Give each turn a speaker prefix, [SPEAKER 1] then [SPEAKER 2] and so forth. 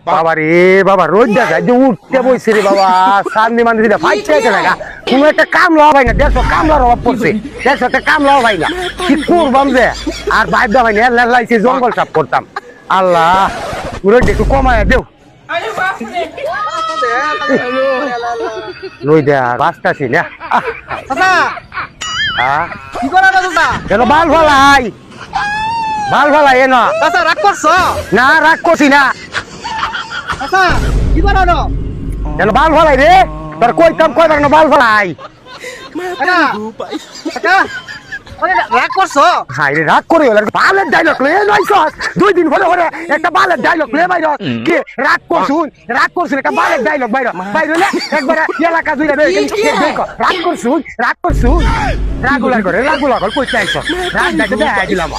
[SPEAKER 1] বাবা রে বাবা, রোজ দেখা যে উঠতে বইছে রে বাবা, সামনে মানে ফাইট আছে না, কোন একটা কাম লওয়া ভাই না, 150 কামলার অভাব পড়ছে, 150 কাম লওয়া ভাই না, কি করবাম যে, আর বাইর দা ভাই না লাইছে জঙ্গল সাফ করতাম। আল্লাহ, পুরো একটু কমায় দেও। লই দে বাসটাছি না,
[SPEAKER 2] কি করা না দাদা?
[SPEAKER 1] কেন বাল ফলাই, বাল ফলাই এ না,
[SPEAKER 2] দাদা রাগ করছো?
[SPEAKER 1] না রাগ করছি না,
[SPEAKER 2] দাদা কি করা না?
[SPEAKER 1] কেন বাল ফলাই রে, তোর কইতাম কয়বার না বাল ফলাই।
[SPEAKER 2] কাকা কাকা রাগ করছো?
[SPEAKER 1] হাই রে রাগ করে হলো, বালের ডায়লগ লে নাইছ, 2 দিন হলে হলে একটা বালের ডায়লগ লে বাইর, কি রাগ করছুন, রাগ করছুন, একটা বালের ডায়লগ বাইর বাইর হলে একবার এলাকা জুড়ে দেখো, রাগ করছুন, রাগ করছুন, রাগুলার করে কই চাইছ, রাগ দেখে দেখাই দিলাম।